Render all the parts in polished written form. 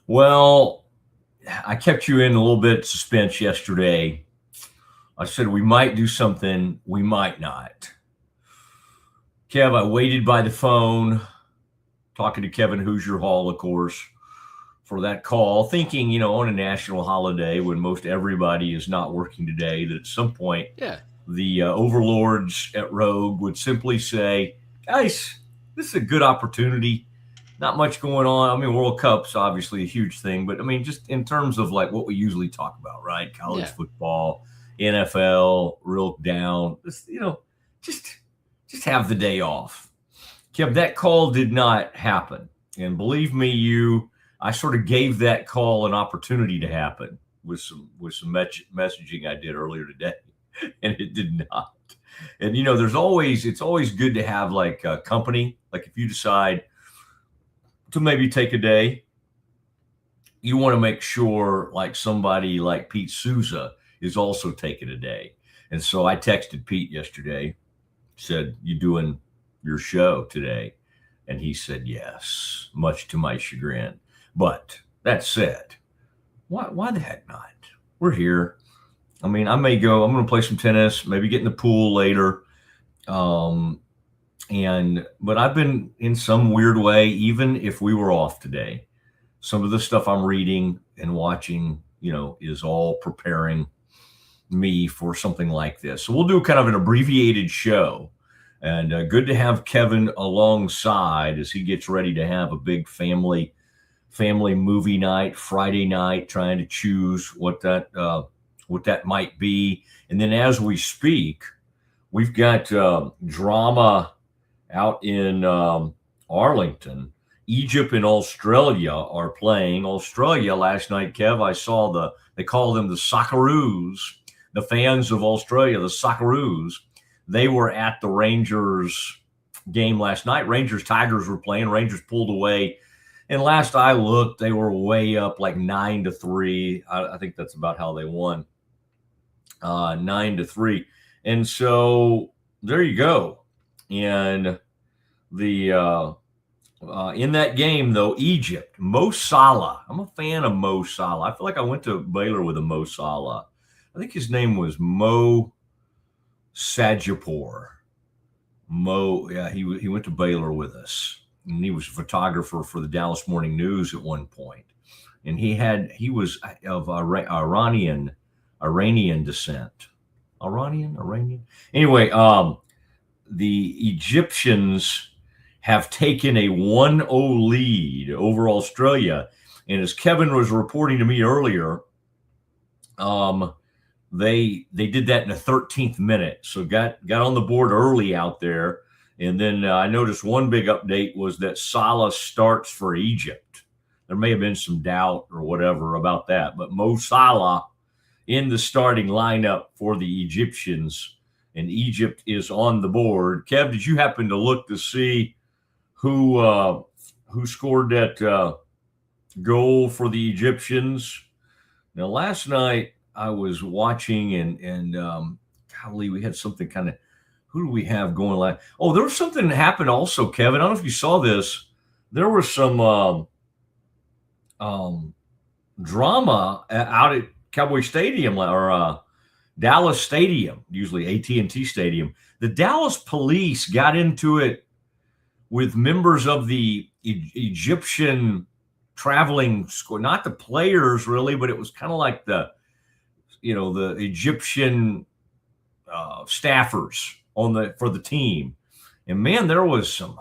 Well, I kept you in a little bit suspense yesterday. I said we might do something, we might not. Kev, I waited by the phone, talking to Kevin Hoosier Hall, of course, for that call, thinking, on a national holiday when most everybody is not working today, that at some point the overlords at Rogue would simply say, guys, this is a good opportunity. Not much going on. I mean, World Cup's obviously a huge thing, but I mean, just in terms of like what we usually talk about, right? College football, NFL, real down, just have the day off. Kev, that call did not happen. And believe me, I sort of gave that call an opportunity to happen with some messaging I did earlier today, and it did not. And, it's always good to have like a company. Like if you decide to maybe take a day, you want to make sure like somebody like Pete Souza is also taking a day. And so I texted Pete yesterday, said, you doing your show today? And he said, yes, much to my chagrin. But that said, why the heck not? We're here. I mean, I'm going to play some tennis, maybe get in the pool later. But I've been in some weird way, even if we were off today, some of the stuff I'm reading and watching, is all preparing me for something like this. So we'll do kind of an abbreviated show, and good to have Kevin alongside as he gets ready to have a big family movie night, Friday night, trying to choose what that might be. And then as we speak, we've got drama out in Arlington. Egypt and Australia are playing. Australia last night, Kev, I saw they call them the Socceroos, the fans of Australia, the Socceroos. They were at the Rangers game last night. Tigers were playing. Rangers pulled away. And last I looked, they were way up like 9-3. I think that's about how they won. 9-3. And so there you go. And in that game, though, Egypt, Mo Salah. I'm a fan of Mo Salah. I feel like I went to Baylor with a Mo Salah. I think his name was Mo Sajapur. He went to Baylor with us. And he was a photographer for the Dallas Morning News at one point. And he was of Iranian descent. Iranian? Anyway, the Egyptians have taken a 1-0 lead over Australia. And as Kevin was reporting to me earlier, they did that in the 13th minute. So got on the board early out there. And then I noticed one big update was that Salah starts for Egypt. There may have been some doubt or whatever about that, but Mo Salah in the starting lineup for the Egyptians, and Egypt is on the board. Kev, did you happen to look to see who scored that goal for the Egyptians? Now, last night I was watching, and golly, we had something kind of. Who do we have going like? Oh, there was something that happened also, Kevin. I don't know if you saw this. There was some drama out at Cowboy Stadium or Dallas Stadium, usually AT&T Stadium. The Dallas police got into it with members of the Egyptian traveling squad, not the players really, but it was kind of like the Egyptian staffers for the team. And man, there was some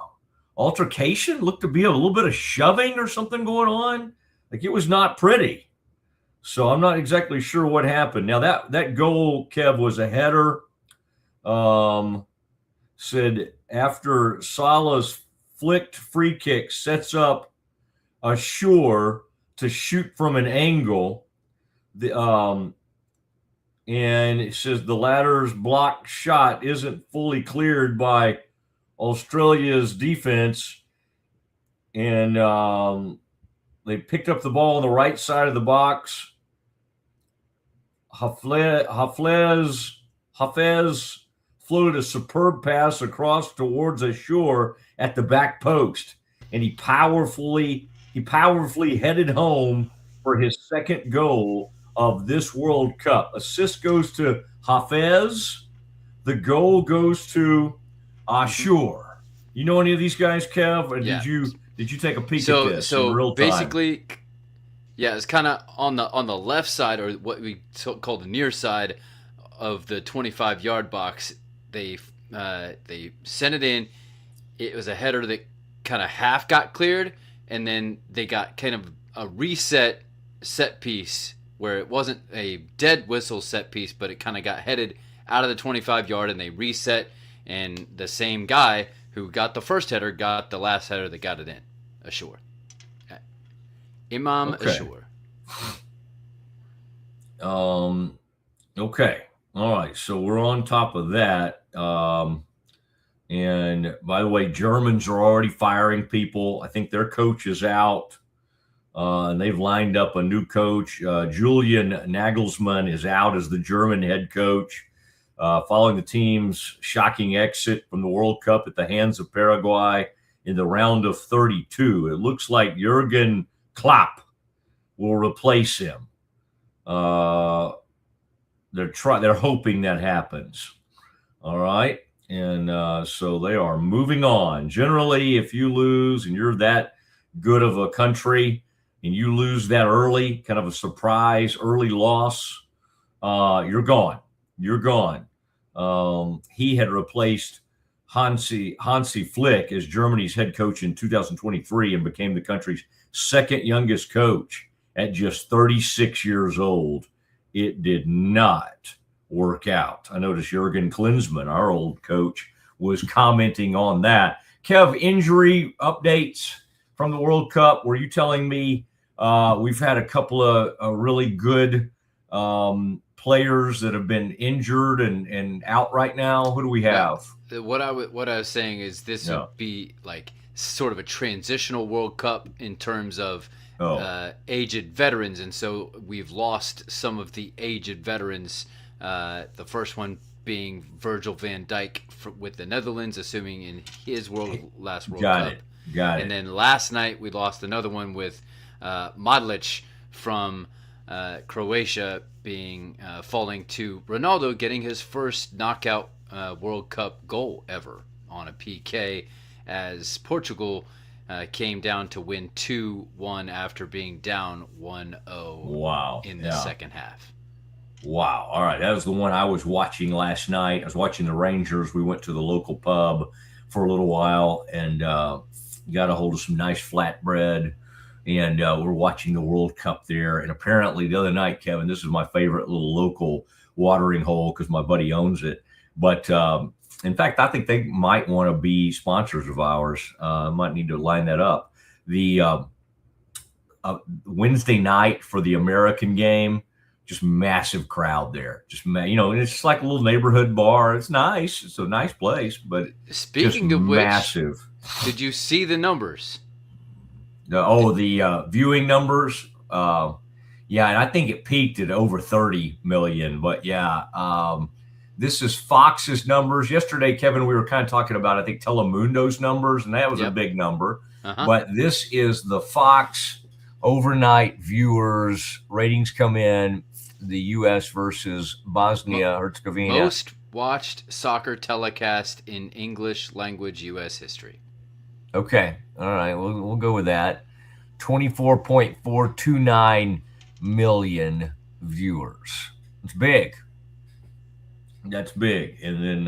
altercation, looked to be a little bit of shoving or something going on. Like it was not pretty. So I'm not exactly sure what happened. Now that goal, Kev, was a header. Said after Salah's flicked free kick sets up a Shore to shoot from an angle. And it says the latter's blocked shot isn't fully cleared by Australia's defense. And they picked up the ball on the right side of the box. Hafez floated a superb pass across towards a shore at the back post, and he powerfully headed home for his second goal of this World Cup. Assist goes to Hafez. The goal goes to Ashur. You know any of these guys, Kev? Or Yeah. did you take a peek at this in real time? Basically, yeah, it's kind of on the left side, or what we call the near side of the 25-yard box. They sent it in. It was a header that kind of half got cleared, and then they got kind of a reset set piece where it wasn't a dead whistle set piece, but it kind of got headed out of the 25-yard, and they reset, and the same guy who got the first header got the last header that got it in. Ashur. Imam Ashur. Okay. All right. So we're on top of that. And by the way, Germans are already firing people. I think their coach is out. And they've lined up a new coach. Julian Nagelsmann is out as the German head coach, following the team's shocking exit from the World Cup at the hands of Paraguay in the round of 32. It looks like Jurgen Klopp will replace him. They're hoping that happens. All right. And so they are moving on. Generally, if you lose and you're that good of a country and you lose that early, kind of a surprise early loss, you're gone. You're gone. He had replaced Hansi Flick as Germany's head coach in 2023 and became the country's second youngest coach at just 36 years old. It did not work out. I noticed Jurgen Klinsmann, our old coach, was commenting on that. Kev, injury updates from the World Cup. Were you telling me we've had a couple of really good players that have been injured and out right now? Who do we have? What I was saying is this would be like sort of a transitional World Cup in terms of aged veterans, and so we've lost some of the aged veterans. The first one being Virgil van Dijk with the Netherlands, assuming in his last World Cup. Got it. And then last night we lost another one with Modric from Croatia being falling to Ronaldo getting his first knockout World Cup goal ever on a PK as Portugal came down to win 2-1 after being down 1-0 in the second half. Wow. All right. That was the one I was watching last night. I was watching the Rangers. We went to the local pub for a little while and got a hold of some nice flatbread. And we're watching the World Cup there. And apparently the other night, Kevin, this is my favorite little local watering hole because my buddy owns it. But in fact, I think they might want to be sponsors of ours. Might need to line that up. The Wednesday night for the American game, just massive crowd there. And it's just like a little neighborhood bar. It's nice. It's a nice place, but speaking of massive. Did you see the numbers? The viewing numbers. And I think it peaked at over 30 million. But this is Fox's numbers. Yesterday, Kevin, we were kind of talking about, I think, Telemundo's numbers, and that was a big number. But this is the Fox overnight viewers. Ratings come in, the U.S. versus Bosnia-Herzegovina. Most watched soccer telecast in English language U.S. history. Okay. All right. We'll go with that. 24.429 million viewers. It's big. That's big. And then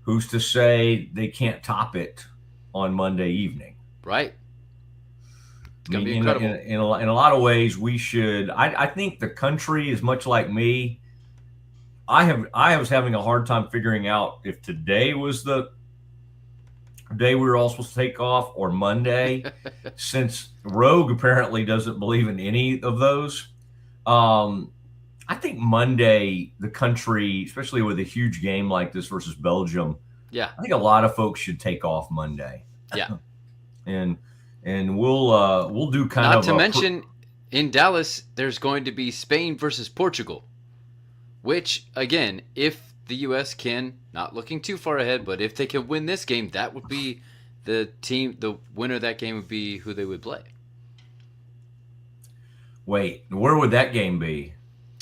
who's to say they can't top it on Monday evening? Right. It's going to be incredible. In a lot of ways, we should. I think the country is much like me. I was having a hard time figuring out if today was the day we were all supposed to take off or Monday, since Rogue apparently doesn't believe in any of those. I think Monday, the country, especially with a huge game like this versus Belgium, I think a lot of folks should take off Monday. Yeah. and we'll do kind of. Not to mention, in Dallas, there's going to be Spain versus Portugal, which again, if the U.S. can, not looking too far ahead, but if they can win this game, that would be the team. The winner of that game would be who they would play. Wait, where would that game be?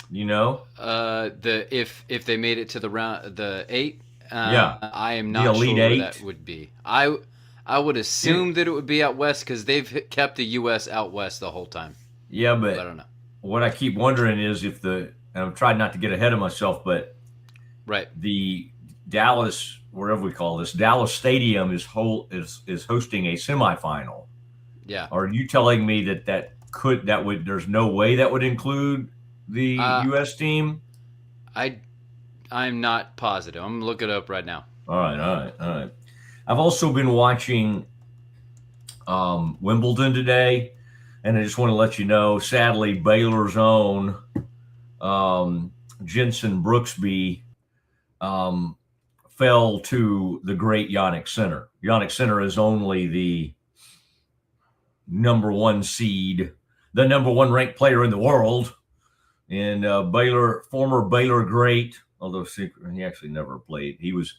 You know? If they made it to the 8, Yeah, I am the not Elite sure where Eight. that would be. I would assume that it would be out west because they've kept the U.S. out west the whole time. Yeah, But I but don't know. what I keep wondering is if and I'm trying not to get ahead of myself, but Right. the Dallas, wherever we call this, Dallas Stadium is hosting a semifinal. Yeah. Are you telling me there's no way that would include the U.S. team? I'm not positive. I'm gonna look it up right now. All right. I've also been watching Wimbledon today, and I just want to let you know, sadly, Baylor's own Jensen Brooksby fell to the great Yannick Sinner. Yannick Sinner is only the number 1 seed, the number 1 ranked player in the world, and former Baylor great, although he actually never played. He was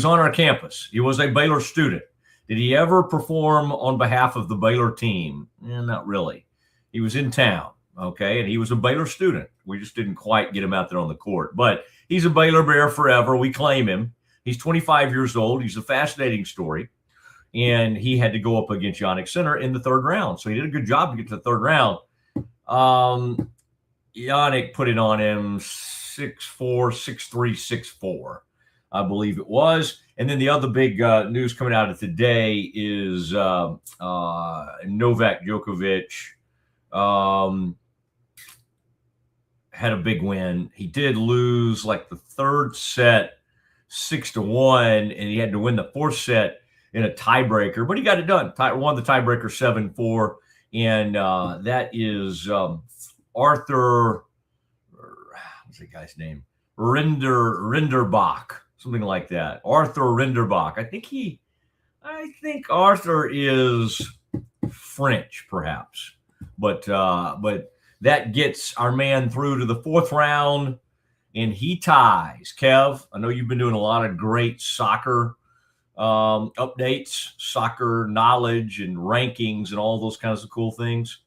on our campus. He was a Baylor student. Did he ever perform on behalf of the Baylor team? Not really. He was in town, okay, and he was a Baylor student. We just didn't quite get him out there on the court. But he's a Baylor Bear forever. We claim him. He's 25 years old. He's a fascinating story. And he had to go up against Yannick Sinner in the 3rd round. So he did a good job to get to the 3rd round. Yannick put it on him 6-4, 6-3, 6-4. I believe it was. And then the other big news coming out of today is Novak Djokovic had a big win. He did lose like the 3rd set 6-1, and he had to win the 4th set in a tiebreaker, but he got it done. Won the tiebreaker 7-4, and that is Arthur, what's the guy's name? Rinderbach. Something like that. Arthur Rinderbach. I think Arthur is French, perhaps. But that gets our man through to the 4th round, and he ties. Kev, I know you've been doing a lot of great soccer updates, soccer knowledge and rankings and all those kinds of cool things.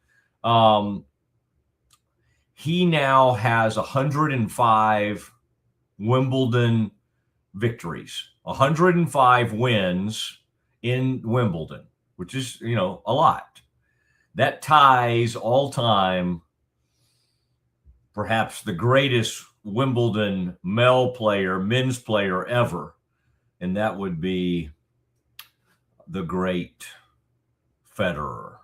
He now has 105 Wimbledon victories, 105 wins in Wimbledon, which is, a lot. That ties all time perhaps the greatest Wimbledon men's player ever, and that would be the great Federer.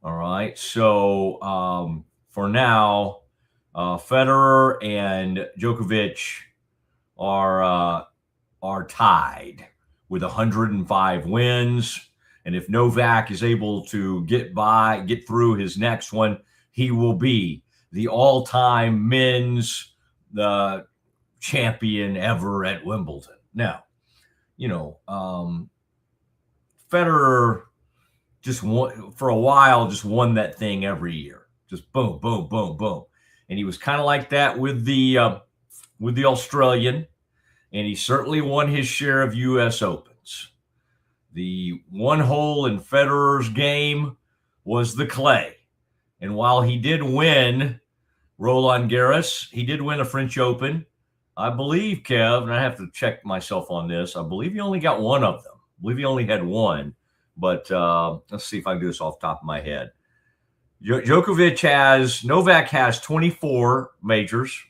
All right, so for now, Federer and Djokovic are tied with 105 wins. And if Novak is able to get through his next one, he will be the all-time men's champion ever at Wimbledon. Now, Federer just won that thing every year. Just boom, boom, boom, boom. And he was kind of like that with the Australian, and he certainly won his share of U.S. Opens. The one hole in Federer's game was the clay. And while he did win Roland Garros, he did win a French Open. I believe, Kev, and I have to check myself on this, I believe he only got one of them. I believe he only had one. But let's see if I can do this off the top of my head. Novak has 24 majors.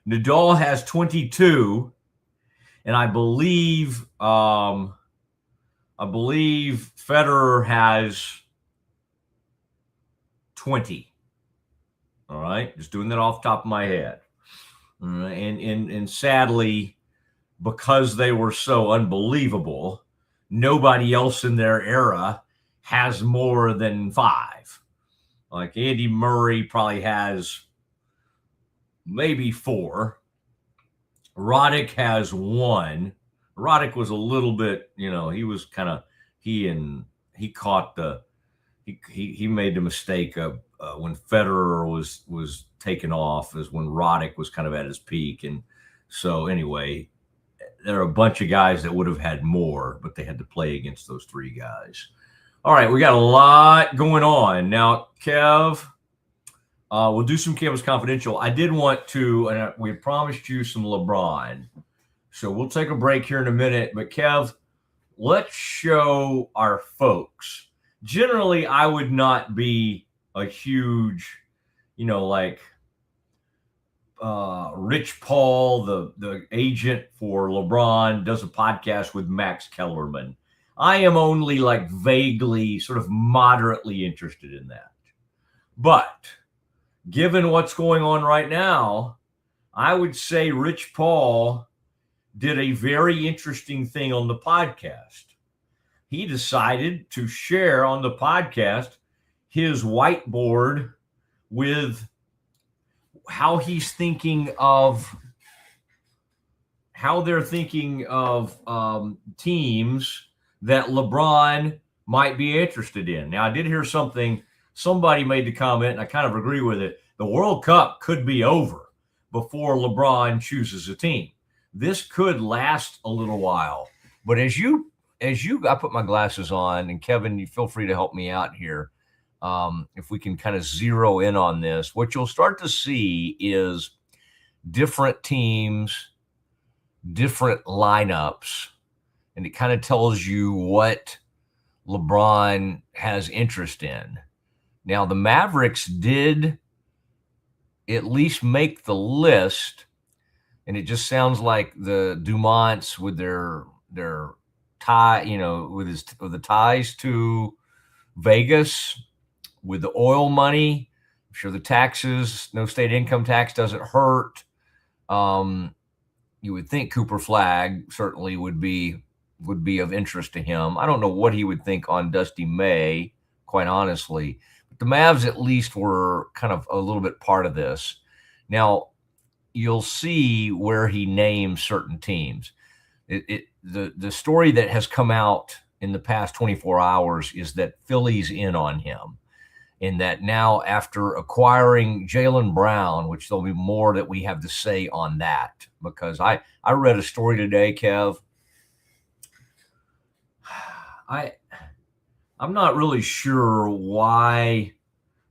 Nadal has 22, and I believe Federer has 20. All right, just doing that off the top of my head. And sadly, because they were so unbelievable, nobody else in their era has more than 5. Like Andy Murray probably has maybe 4. Roddick has 1. Roddick was a little bit, he was kind of, he made the mistake of when Federer was taken off is when Roddick was kind of at his peak. And So anyway, there are a bunch of guys that would have had more, but they had to play against those 3 guys. All right, we got a lot going on. Now, Kev, we'll do some Kev's Confidential. I did want to, and we promised you some LeBron. So we'll take a break here in a minute. But Kev, let's show our folks. Generally, I would not be a huge, like Rich Paul, the agent for LeBron, does a podcast with Max Kellerman. I am only like vaguely, sort of moderately interested in that. But given what's going on right now, I would say Rich Paul did a very interesting thing on the podcast. He decided to share on the podcast his whiteboard with how he's thinking of how they're thinking of teams that LeBron might be interested in. Now, I did hear somebody made the comment, and I kind of agree with it. The World Cup could be over before LeBron chooses a team. This could last a little while. But as you, I put my glasses on, and Kevin, you feel free to help me out here. If we can kind of zero in on this, what you'll start to see is different teams, different lineups, and it kind of tells you what LeBron has interest in. Now, the Mavericks did at least make the list, and it just sounds like the Dumonts with their tie, with the ties to Vegas, with the oil money. I'm sure the taxes, no state income tax doesn't hurt. You would think Cooper Flagg certainly would be of interest to him. I don't know what he would think on Dusty May, quite honestly. But the Mavs at least were kind of a little bit part of this. Now, you'll see where he names certain teams. The story that has come out in the past 24 hours is that Philly's in on him. And that now, after acquiring Jaylen Brown, which there'll be more that we have to say on that, because I read a story today, Kev. I'm not really sure why. I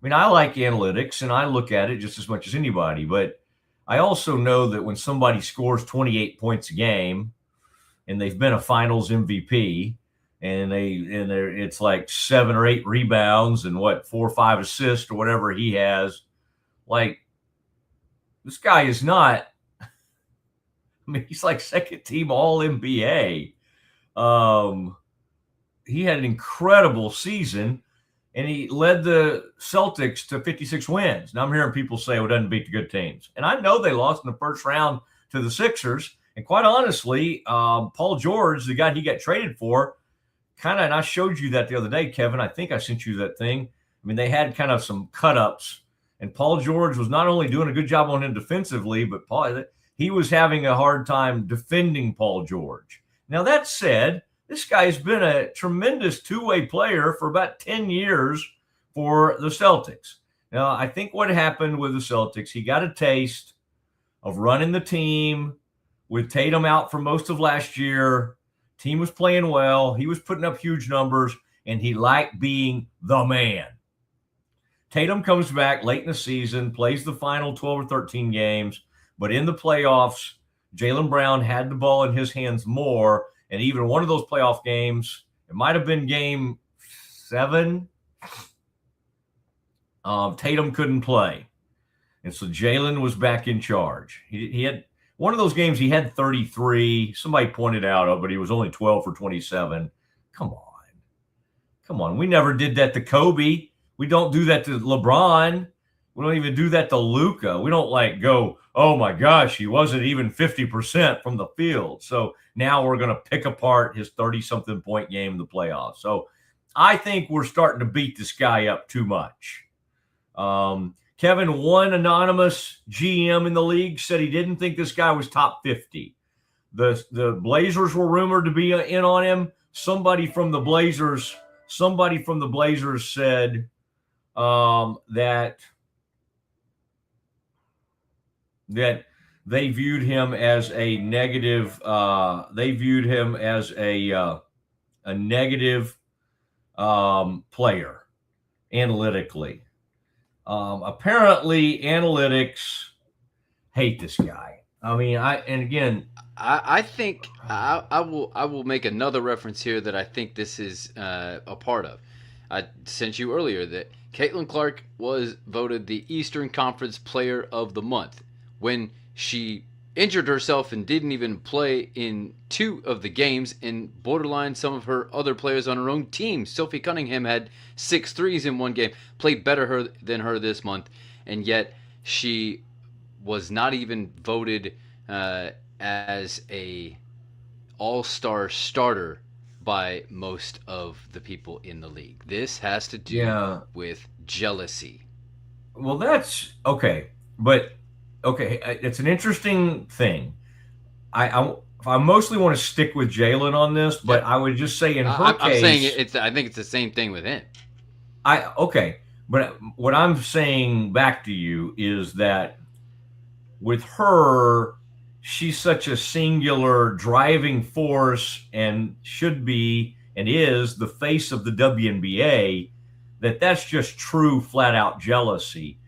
mean, I like analytics and I look at it just as much as anybody, but I also know that when somebody scores 28 points a game and they've been a finals MVP and it's like 7 or 8 rebounds and 4 or 5 assists or whatever he has, like, this guy is not, I mean, he's like second team all NBA. He had an incredible season, and he led the Celtics to 56 wins. Now I'm hearing people say, well, it doesn't beat the good teams. And I know they lost in the first round to the Sixers. And quite honestly, Paul George, the guy he got traded for, and I showed you that the other day, Kevin. I think I sent you that thing. I mean, they had kind of some cut-ups, and Paul George was not only doing a good job on him defensively, but he was having a hard time defending Paul George. Now, that said, this guy's been a tremendous two-way player for about 10 years for the Celtics. Now, I think what happened with the Celtics, he got a taste of running the team with Tatum out for most of last year. Team was playing well. He was putting up huge numbers, and he liked being the man. Tatum comes back late in the season, plays the final 12 or 13 games, but in the playoffs, Jaylen Brown had the ball in his hands more. And even one of those playoff games, it might have been game 7, Tatum couldn't play. And so Jaylen was back in charge. He had one of those games, he had 33. Somebody pointed out, but he was only 12 for 27. Come on. We never did that to Kobe. We don't do that to LeBron. We don't even do that to Luka. We don't go, oh my gosh, he wasn't even 50% from the field. So now we're going to pick apart his 30-something point game in the playoffs. So I think we're starting to beat this guy up too much. Kevin, one anonymous GM in the league said he didn't think this guy was top 50. The Blazers were rumored to be in on him. Somebody from the Blazers said that they viewed him as a negative. They viewed him as a negative player analytically. Apparently, analytics hate this guy. I mean, I think I will make another reference here that I think this is a part of. I sent you earlier that Caitlin Clark was voted the Eastern Conference Player of the Month when she injured herself and didn't even play in 2 of the games, and borderline some of her other players on her own team. Sophie Cunningham had 6 threes in one game, played better than her this month, and yet she was not even voted as a all-star starter by most of the people in the league. This has to do with jealousy. Well, that's okay, but okay, it's an interesting thing. I mostly want to stick with Jalen on this, but I would just say in her case, I'm saying I think it's the same thing with him. Okay, but what I'm saying back to you is that with her, she's such a singular driving force and should be and is the face of the WNBA that's just true flat out jealousy.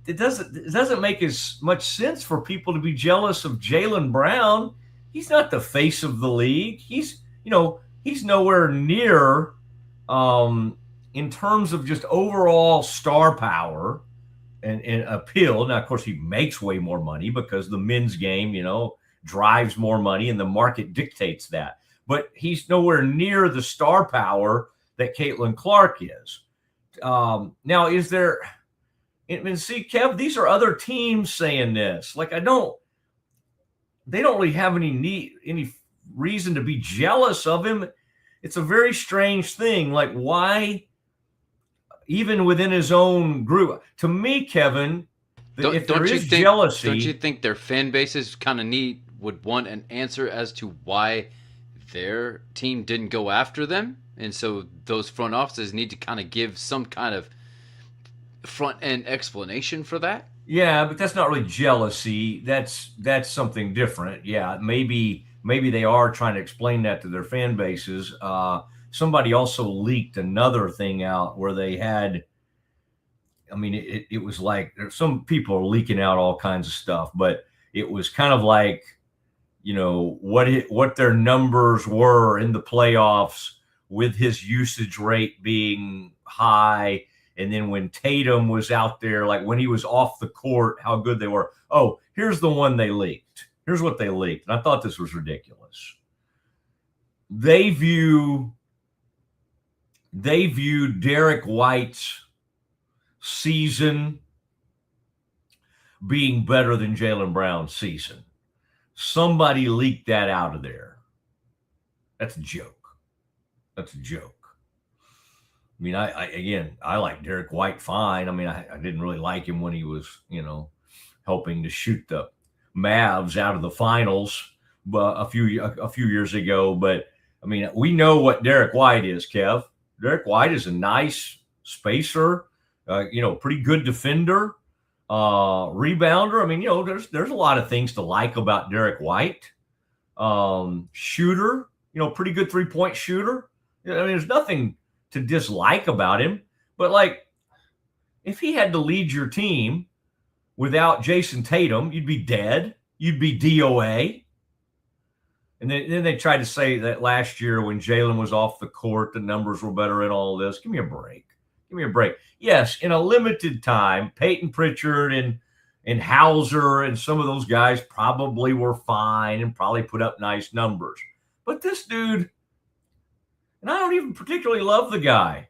It doesn't make as much sense for people to be jealous of Jaylen Brown. He's not the face of the league. He's nowhere near in terms of just overall star power and appeal. Now, of course, he makes way more money because the men's game, drives more money and the market dictates that. But he's nowhere near the star power that Caitlin Clark is. Now, is there? And see, Kev, these are other teams saying this. Like, they don't really have any reason to be jealous of him. It's a very strange thing. Like, why? Even within his own group, to me, Kevin, if there is jealousy, don't you think their fan bases kind of would want an answer as to why their team didn't go after them, and so those front offices need to kind of give some kind of front end explanation for that? Yeah, but that's not really jealousy. That's something different. Yeah, maybe they are trying to explain that to their fan bases. Somebody also leaked another thing out where they had, I mean, it was like some people are leaking out all kinds of stuff, but it was kind of like, what their numbers were in the playoffs with his usage rate being high. And then when Tatum was out there, like when he was off the court, how good they were. Oh, here's the one they leaked. Here's what they leaked. And I thought this was ridiculous. They view Derek White's season being better than Jaylen Brown's season. Somebody leaked that out of there. That's a joke. I mean, I like Derek White fine. I mean, I didn't really like him when he was, helping to shoot the Mavs out of the finals a few years ago. But I mean, we know what Derek White is, Kev. Derek White is a nice spacer, pretty good defender, rebounder. I mean, there's a lot of things to like about Derek White. Shooter, pretty good 3-point shooter. I mean, there's nothing to dislike about him. But like, if he had to lead your team without Jason Tatum, you'd be dead. You'd be DOA. And then they tried to say that last year when Jalen was off the court, the numbers were better and all this. Give me a break. Yes, in a limited time, Peyton Pritchard and Hauser and some of those guys probably were fine and probably put up nice numbers. But this dude, and I don't even particularly love the guy,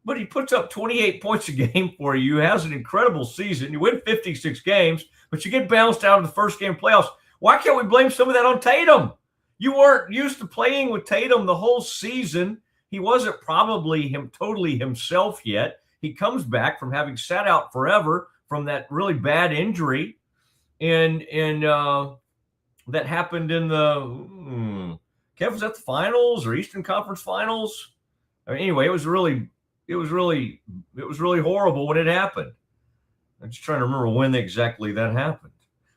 but he puts up 28 points a game for you, has an incredible season. You win 56 games, but you get bounced out of the first game playoffs. Why can't we blame some of that on Tatum? You weren't used to playing with Tatum the whole season. He wasn't probably totally himself yet. He comes back from having sat out forever from that really bad injury. And that happened in the Kev, was that the finals or Eastern Conference Finals? I mean, anyway, it was really horrible when it happened. I'm just trying to remember when exactly that happened.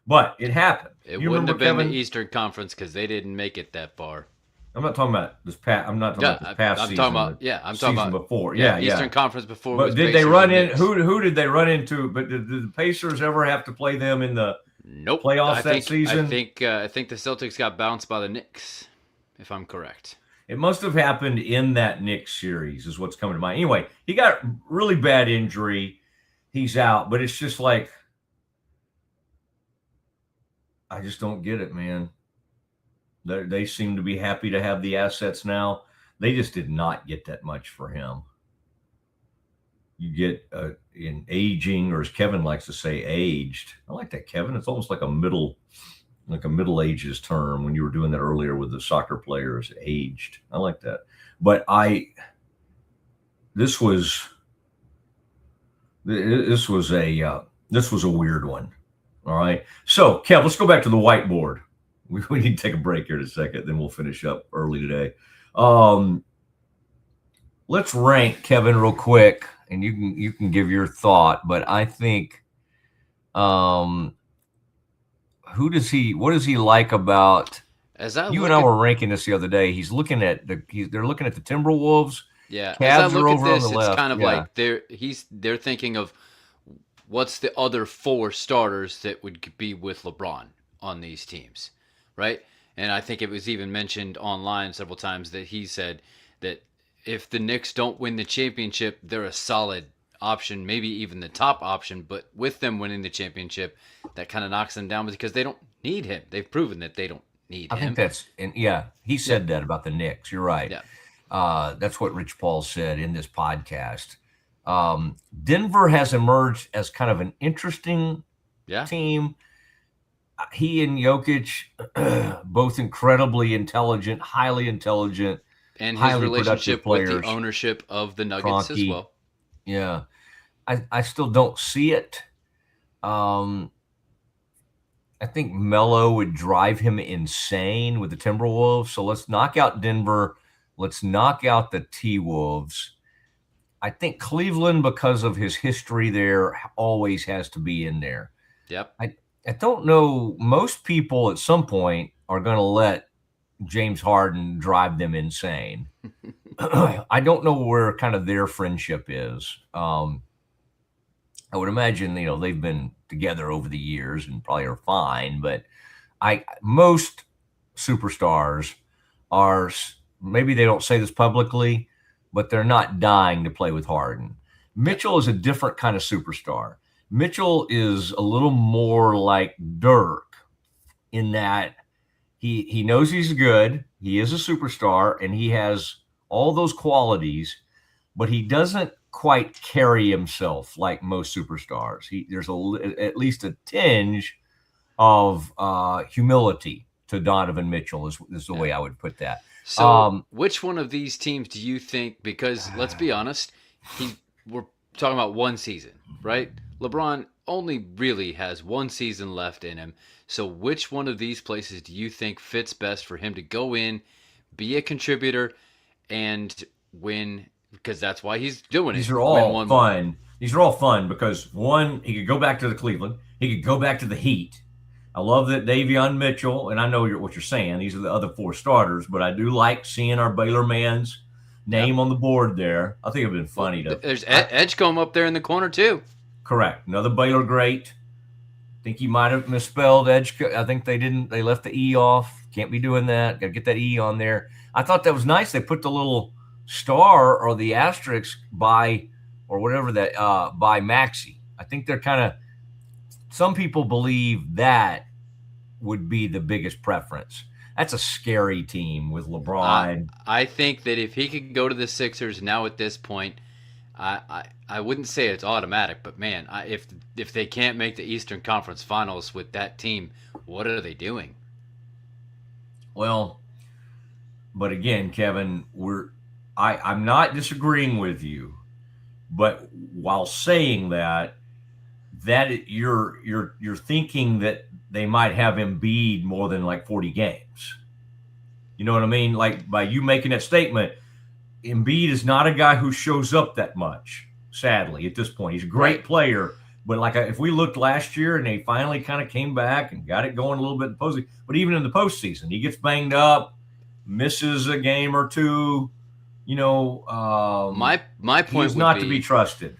But it happened. It You wouldn't remember, have been Kevin? the Eastern Conference because they didn't make it that far. I'm not talking about this past. I'm not talking Yeah, about this past I'm season. talking about. Yeah, I'm talking season about before. Yeah, Yeah, Eastern yeah. Conference before. But Was did they Pacers run and in? Knicks. Who did they run into? But did the Pacers ever have to play them in the Nope. playoffs that season? I think the Celtics got bounced by the Knicks, if I'm correct. It must have happened in that Knicks series, is what's coming to mind. Anyway, he got really bad injury. He's out, but it's just like, I just don't get it, man. They seem to be happy to have the assets now. They just did not get that much for him. You get in aging, or as Kevin likes to say, aged. I like that, Kevin. It's almost like a middle ages term when you were doing that earlier with the soccer players, aged. I like that. But this was a weird one. All right. So, Kev, let's go back to the whiteboard. We need to take a break here in a second, then we'll finish up early today. Let's rank, Kevin, real quick, and you can give your thought. But I think, what does he like about? You and I were ranking this the other day. They're looking at the Timberwolves. Yeah, Cavs as I look are at over on this, the left. it's kind of Yeah. like they're thinking of what's the other four starters that would be with LeBron on these teams, right? And I think it was even mentioned online several times that he said that if the Knicks don't win the championship, they're a solid option, maybe even the top option. But with them winning the championship, that kind of knocks them down because they don't need him. They've proven that they don't need him. I think that's, and yeah, he said that about the Knicks. You're right. Yeah. That's what Rich Paul said in this podcast. Denver has emerged as kind of an interesting team. He and Jokic, both incredibly intelligent, highly intelligent, and his highly relationship with players. the ownership of the Nuggets as well. Yeah, I still don't see it. I think Melo would drive him insane with the Timberwolves. So let's knock out Denver. Let's knock out the T-Wolves. I think Cleveland, because of his history there, always has to be in there. Yep. I don't know. Most people at some point are going to let James Harden drive them insane. I don't know where kind of their friendship is. I would imagine, they've been together over the years and probably are fine, but most superstars are, maybe they don't say this publicly, but they're not dying to play with Harden. Mitchell is a different kind of superstar. Mitchell is a little more like Dirk in that he knows he's good. He is a superstar and he has all those qualities, but he doesn't quite carry himself like most superstars. There's at least a tinge of humility to Donovan Mitchell is the way I would put that. So which one of these teams do you think, because let's be honest, we're talking about one season, right? LeBron only really has one season left in him. So which one of these places do you think fits best for him to go in, be a contributor, and win? Because that's why he's doing it. These are all fun. These are all fun because, one, he could go back to the Cleveland. He could go back to the Heat. I love that Davion Mitchell, and I know what you're saying. These are the other four starters, but I do like seeing our Baylor man's name on the board there. I think it would have been funny to. There's Edgecombe up there in the corner too. Correct. Another Baylor great. I think he might have misspelled Edgecombe. I think they didn't. They left the E off. Can't be doing that. Got to get that E on there. I thought that was nice. They put the little star or the asterisk by, or whatever that, by Maxey. I think they're kind of, some people believe that would be the biggest preference. That's a scary team with LeBron. I think that if he could go to the Sixers now at this point, I wouldn't say it's automatic, but man, if they can't make the Eastern Conference Finals with that team, what are they doing? Well, but again, Kevin, I'm not disagreeing with you, but while saying that you're thinking that they might have Embiid more than like 40 games. You know what I mean? Like, by you making that statement, Embiid is not a guy who shows up that much, sadly, at this point. He's a great player, But like if we looked last year and they finally kind of came back and got it going a little bit in the postseason, but even in the postseason, he gets banged up, misses a game or two. My point he's would not be, to be trusted.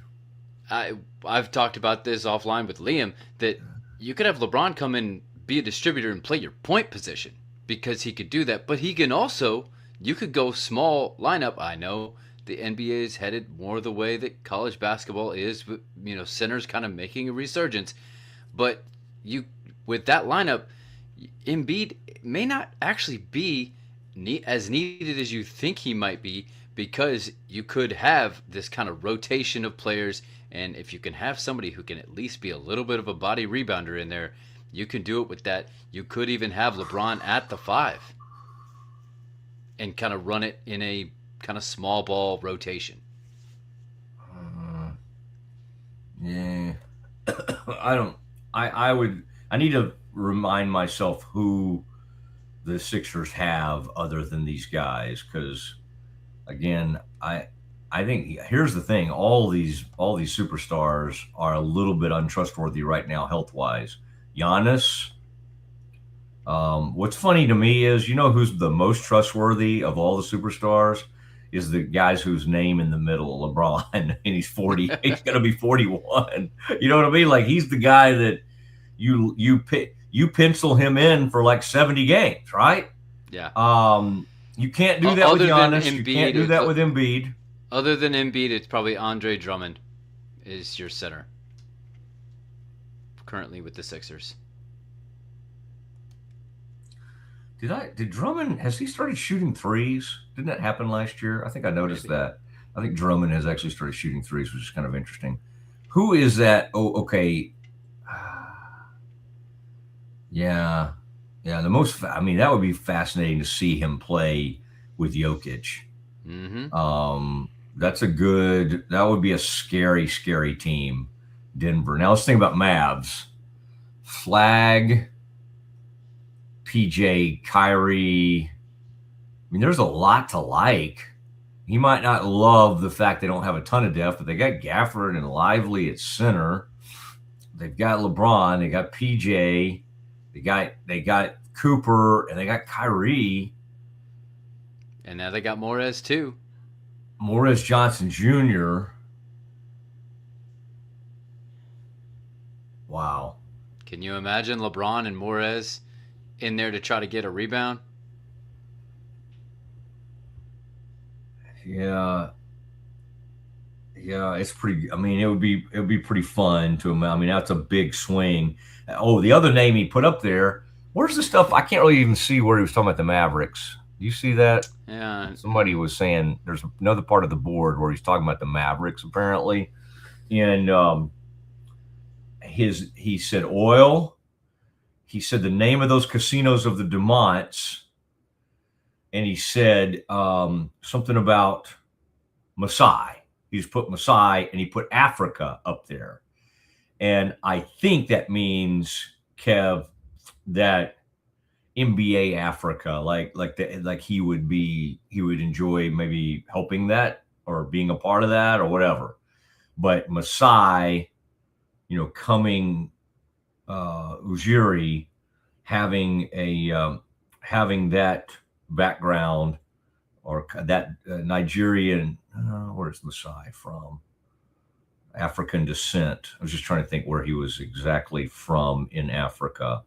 I've talked about this offline with Liam, that you could have LeBron come in, be a distributor, and play your point position because he could do that. But he can also, you could go small lineup. I know the NBA is headed more the way that college basketball is, centers kind of making a resurgence. But with that lineup, Embiid may not actually be as needed as you think he might be, because you could have this kind of rotation of players, and if you can have somebody who can at least be a little bit of a body rebounder in there, you can do it with that. You could even have LeBron at the 5 and kind of run it in a kind of small ball rotation. Yeah. I need to remind myself who the Sixers have other than these guys, because again, I think here's the thing: all these superstars are a little bit untrustworthy right now, health wise. Giannis. What's funny to me is, who's the most trustworthy of all the superstars is the guys whose name in the middle, LeBron, and he's 40. He's going to be 41. You know what I mean? Like, he's the guy that you pencil him in for like 70 games, right? Yeah. You can't do that with Giannis. Embiid, you can't do that with Embiid. Other than Embiid, it's probably Andre Drummond is your center currently with the Sixers. Did Drummond, has he started shooting threes? Didn't that happen last year? I think I noticed that. I think Drummond has actually started shooting threes, which is kind of interesting. Who is that? Oh, okay. Yeah. That would be fascinating to see him play with Jokic. Mm-hmm. That would be a scary, scary team, Denver. Now let's think about Mavs. Flag, PJ, Kyrie. There's a lot to like. He might not love the fact they don't have a ton of depth, but they got Gafford and Lively at center. They've got LeBron. They got PJ. They got Cooper, and they got Kyrie. And now they got Morez too. Morez Johnson Jr. Wow. Can you imagine LeBron and Morez in there to try to get a rebound? Yeah, it's pretty. It would be pretty fun to him. That's a big swing. Oh, the other name he put up there. Where's the stuff? I can't really even see where he was talking about the Mavericks. Do you see that? Yeah. Somebody was saying there's another part of the board where he's talking about the Mavericks apparently, and he said oil. He said the name of those casinos of the Dumonts. And he said something about Masai. He's put Masai and he put Africa up there. And I think that means, Kev, that NBA Africa, like he would enjoy maybe helping that or being a part of that or whatever. But Masai, coming Ujiri, having that background or that Nigerian, where's Masai from? African descent. I was just trying to think where he was exactly from in Africa.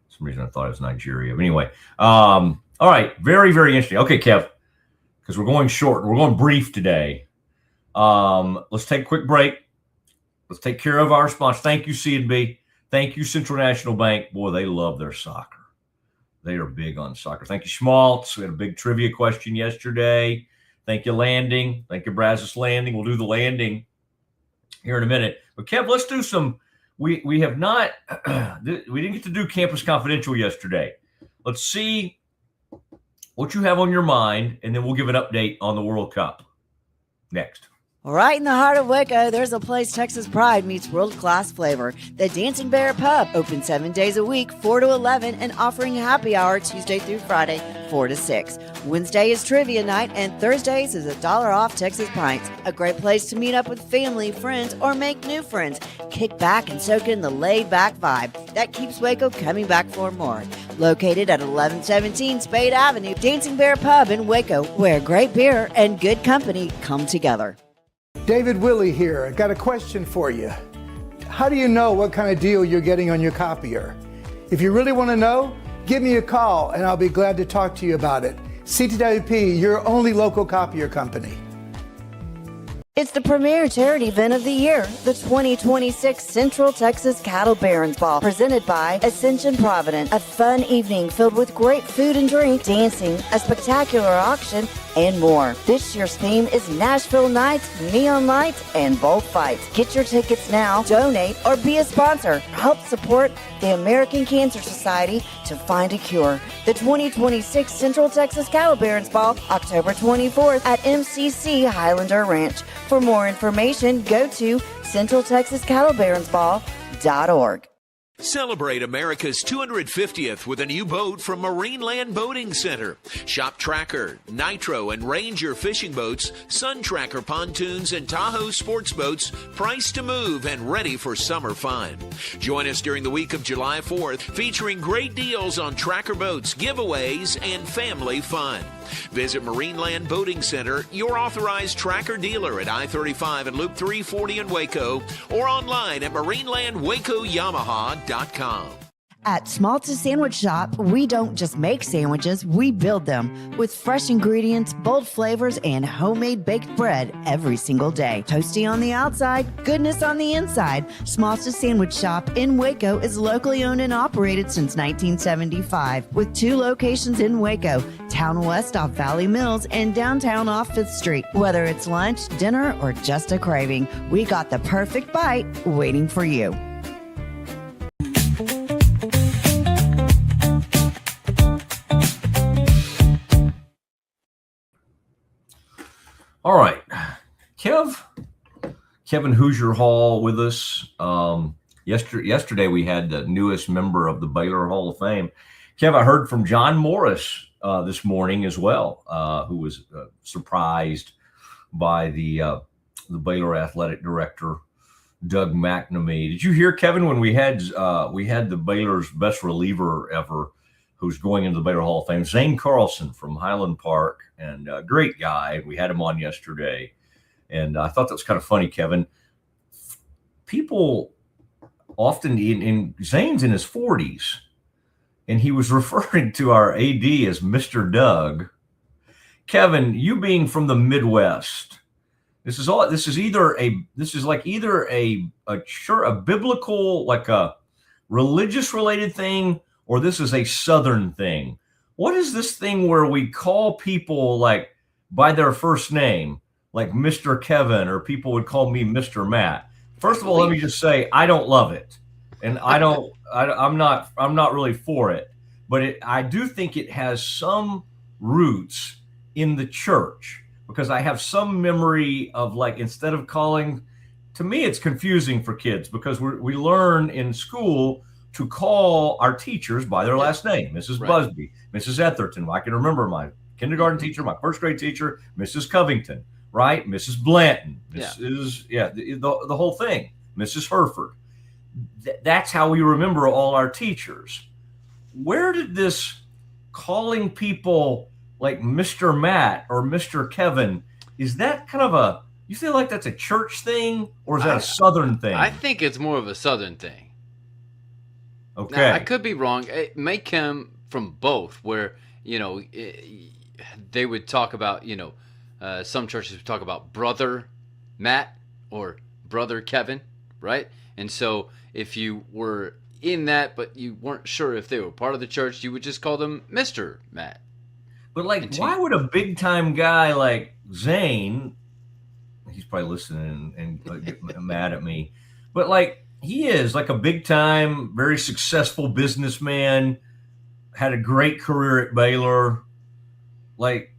For some reason I thought it was Nigeria. But anyway, all right, very, very interesting. Okay, Kev, because we're going short. We're going brief today. Let's take a quick break. Let's take care of our sponsors. Thank you, C&B. Thank you, Central National Bank. Boy, they love their soccer. They are big on soccer. Thank you, Schmaltz. We had a big trivia question yesterday. Thank you, Landing. Thank you, Brazos Landing. We'll do the landing here in a minute. But, Kev, let's do some – we have not – we didn't get to do Campus Confidential yesterday. Let's see what you have on your mind, and then we'll give an update on the World Cup next. Right in the heart of Waco, there's a place Texas pride meets world-class flavor. The Dancing Bear Pub, open 7 days a week, 4 to 11, and offering happy hour Tuesday through Friday, 4 to 6. Wednesday is trivia night, and Thursdays is $1 off Texas Pints. A great place to meet up with family, friends, or make new friends. Kick back and soak in the laid-back vibe that keeps Waco coming back for more. Located at 1117 Spade Avenue, Dancing Bear Pub in Waco, where great beer and good company come together. David Willey here. I got a question for you. How do you know what kind of deal you're getting on your copier? If you really want to know, give me a call and I'll be glad to talk to you about it. CTWP, your only local copier company. It's the premier charity event of the year, the 2026 Central Texas Cattle Barons Ball, presented by Ascension Providence. A fun evening filled with great food and drink, dancing, a spectacular auction, and more. This year's theme is Nashville Nights, Neon Lights, and Bullfights. Get your tickets now, donate, or be a sponsor. Help support the American Cancer Society to find a cure. The 2026 Central Texas Cattle Barons Ball, October 24th at MCC Highlander Ranch. For more information, go to centraltexascattlebaronsball.org. Celebrate America's 250th with a new boat from Marineland Boating Center. Shop Tracker, Nitro, and Ranger fishing boats, Sun Tracker pontoons, and Tahoe sports boats priced to move and ready for summer fun. Join us during the week of July 4th, featuring great deals on Tracker boats, giveaways, and family fun. Visit Marineland Boating Center, your authorized Tracker dealer at I-35 and Loop 340 in Waco, or online at marinelandwacoyamaha.com. At Schmaltz Sandwich Shop, we don't just make sandwiches, we build them with fresh ingredients, bold flavors, and homemade baked bread every single day. Toasty on the outside, goodness on the inside. Schmaltz Sandwich Shop in Waco is locally owned and operated since 1975 with 2 locations in Waco, Town West off Valley Mills and downtown off 5th Street. Whether it's lunch, dinner, or just a craving, we got the perfect bite waiting for you. All right, Kevin Hoosier Hall with us. Yesterday we had the newest member of the Baylor Hall of Fame. Kev, I heard from John Morris this morning as well, who was surprised by the Baylor athletic director, Doug McNamee. Did you hear, Kevin, when we had the Baylor's best reliever ever, who's going into the Baylor Hall of Fame, Zane Carlson from Highland Park, and a great guy. We had him on yesterday, and I thought that was kind of funny, Kevin. People often, in Zane's in his 40s, and he was referring to our AD as Mr. Doug. Kevin, you being from the Midwest, this is either a biblical, like a religious related thing, or this is a Southern thing. What is this thing where we call people like by their first name, like Mr. Kevin, or people would call me Mr. Matt? First of all, let me just say I don't love it, and I'm not really for it. But I do think it has some roots in the church, because I have some memory of, like, instead of calling, to me it's confusing for kids because we learn in school to call our teachers by their last name. Mrs. Right. Busby, Mrs. Etherton. I can remember my kindergarten teacher, my first grade teacher, Mrs. Covington, right? Mrs. Blanton, Mrs. The whole thing, Mrs. Hereford. That's how we remember all our teachers. Where did this calling people like Mr. Matt or Mr. Kevin, is that kind of you feel like that's a church thing, or is that a Southern thing? I think it's more of a Southern thing. Okay. Now, I could be wrong. It may come from both, where, they would talk about, some churches would talk about brother Matt or brother Kevin, right? And so if you were in that, but you weren't sure if they were part of the church, you would just call them Mr. Matt. But, like, why would a big-time guy like Zane, he's probably listening and get mad at me, but, like, he is like a big-time, very successful businessman, had a great career at Baylor. Like,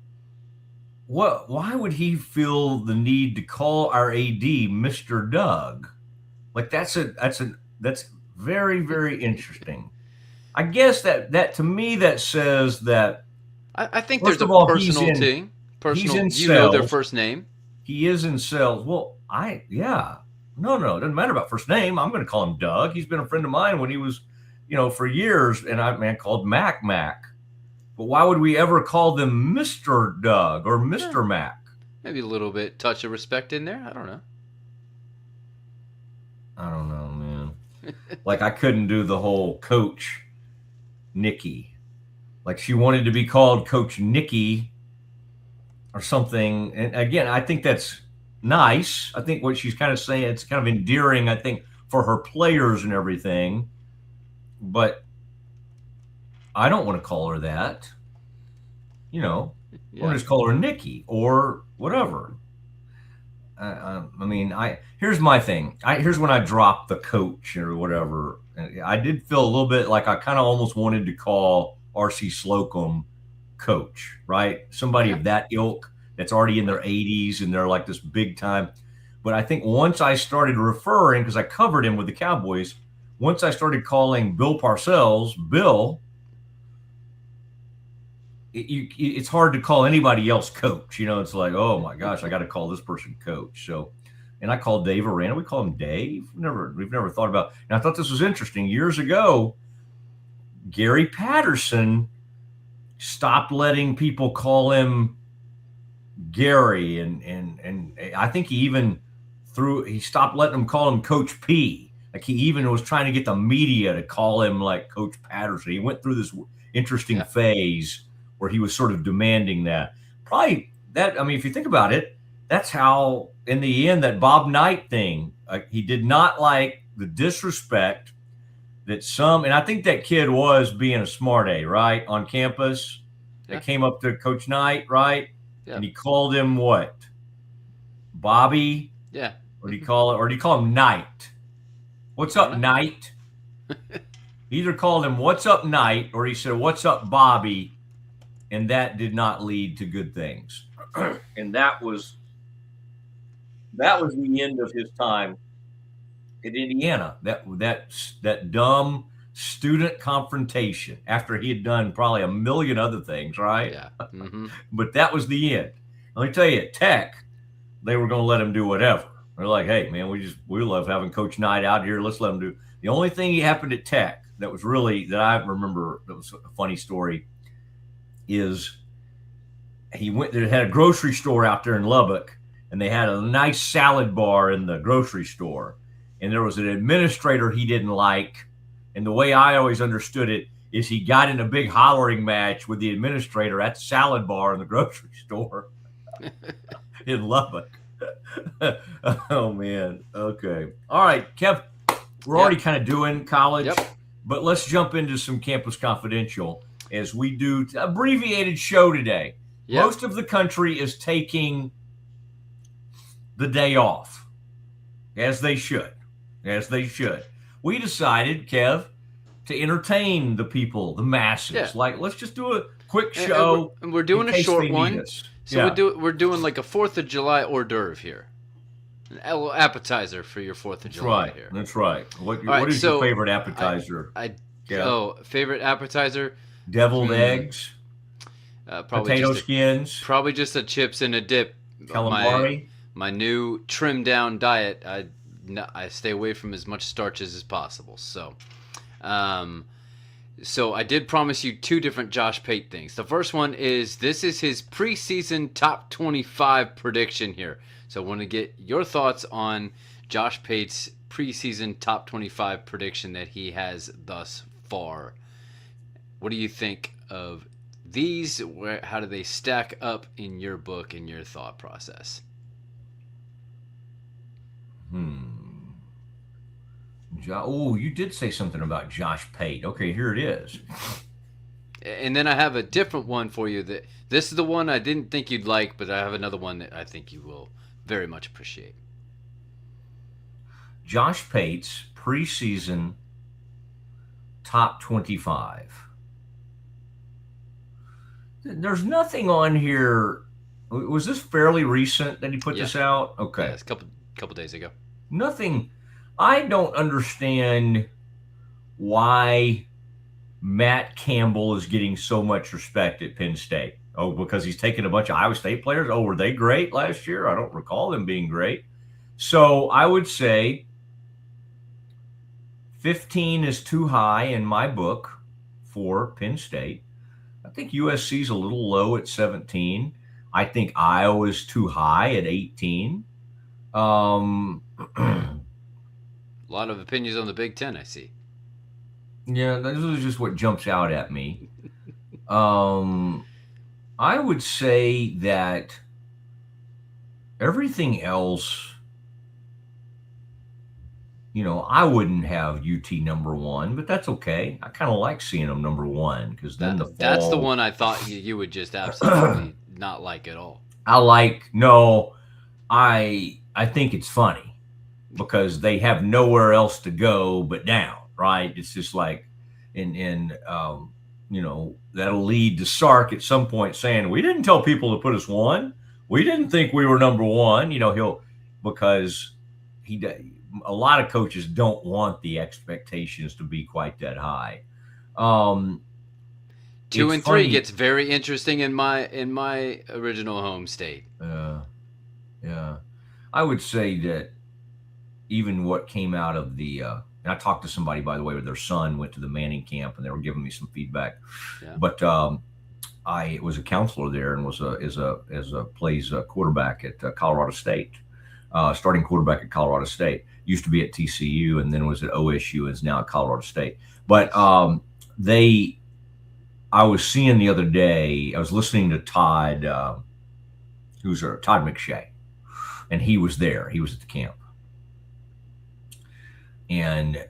why would he feel the need to call our AD Mr. Doug? Like that's very, very interesting. I guess that to me that says that I think first there's of a all personal thing. he's Personal, in you know their sales. first name. He is in sales. Well, yeah. No, it doesn't matter about first name. I'm going to call him Doug. He's been a friend of mine when he was, for years, and I called Mac. But why would we ever call them Mr. Doug or Mr. Mac? Maybe a little bit touch of respect in there. I don't know. I don't know, man. Like I couldn't do the whole Coach Nikki. Like she wanted to be called Coach Nikki or something. And again, I think that's nice. I think what she's kind of saying, it's kind of endearing, I think, for her players and everything. But I don't want to call her that. Or just call her Nikki or whatever. Here's my thing. Here's when I dropped the coach or whatever. I did feel a little bit like I kind of almost wanted to call R.C. Slocum coach, right? Somebody of that ilk that's already in their 80s and they're like this big time. But I think once I started referring, because I covered him with the Cowboys, once I started calling Bill Parcells Bill, it's hard to call anybody else coach. It's like, oh my gosh, I got to call this person coach. So, and I called Dave Aranda. We call him Dave. We've never thought about. And I thought this was interesting. Years ago, Gary Patterson stopped letting people call him Gary, and I think he stopped letting them call him Coach P. Like he even was trying to get the media to call him like Coach Patterson. He went through this interesting phase where he was sort of demanding that. Probably that, if you think about it, that's how, in the end, that Bob Knight thing, he did not like the disrespect that and I think that kid was being a smart A, right, on campus. Yeah. That came up to Coach Knight, right? Yeah. And he called him what? Bobby? Yeah. Or do you call him Knight? What's up, Knight? He either called him "What's up, Knight," or he said "What's up, Bobby," and that did not lead to good things. And that was the end of his time at Indiana. That dumb student confrontation after he had done probably a million other things, right? Yeah. Mm-hmm. But that was the end. Let me tell you, at Tech, they were going to let him do whatever. They're like, hey, man, we love having Coach Knight out here. Let's let him do. The only thing that happened at Tech that I remember that was a funny story is they had a grocery store out there in Lubbock, and they had a nice salad bar in the grocery store. And there was an administrator he didn't like. And the way I always understood it is he got in a big hollering match with the administrator at the salad bar in the grocery store in Lubbock. Oh, man. Okay. All right, Kev, we're already kind of doing college, but let's jump into some Campus Confidential as we do abbreviated show today. Yep. Most of the country is taking the day off, as they should. We decided, Kev, to entertain the people, the masses. Yeah. Like, let's just do a quick show. And we're doing a short one. So we're doing like a 4th of July hors d'oeuvre here. An appetizer for your 4th of July here. That's right. What is your favorite appetizer? Favorite appetizer? Deviled eggs? Potato skins? Probably just a chips and a dip. Calamari? My new trimmed down diet. I stay away from as much starches as possible. So I did promise you 2 different Josh Pate things. The first one is this is his preseason top 25 prediction here. So I want to get your thoughts on Josh Pate's preseason top 25 prediction that he has thus far. What do you think of these? How do they stack up in your book and your thought process? Oh, you did say something about Josh Pate. Okay, here it is. And then I have a different one for you. This is the one I didn't think you'd like, but I have another one that I think you will very much appreciate. Josh Pate's preseason top 25. There's nothing on here Was this fairly recent that he put this out? Okay. Yeah, it's a couple days ago. Nothing. I don't understand why Matt Campbell is getting so much respect at Penn State. Oh, because he's taken a bunch of Iowa State players. Oh, were they great last year? I don't recall them being great. So I would say 15 is too high in my book for Penn State. I think USC's a little low at 17. I think Iowa's too high at 18. A lot of opinions on the Big Ten, I see. Yeah, this is just what jumps out at me. I would say that everything else, I wouldn't have UT number 1, but that's okay. I kind of like seeing them number 1 because then that's the one I thought you would just absolutely not like at all. I think it's funny because they have nowhere else to go but down, right? It's just like, that'll lead to Sark at some point saying, we didn't tell people to put us 1. We didn't think we were number 1. Because a lot of coaches don't want the expectations to be quite that high. 2 and 3 gets very interesting in my original home state. Yeah. I would say that even what came out of the and I talked to somebody, by the way, where their son went to the Manning camp, and they were giving me some feedback. Yeah. But I was a counselor there and plays quarterback at Colorado State, starting quarterback at Colorado State. Used to be at TCU and then was at OSU and is now at Colorado State. But I was seeing the other day, I was listening to Todd McShay, and he was there. He was at the camp. And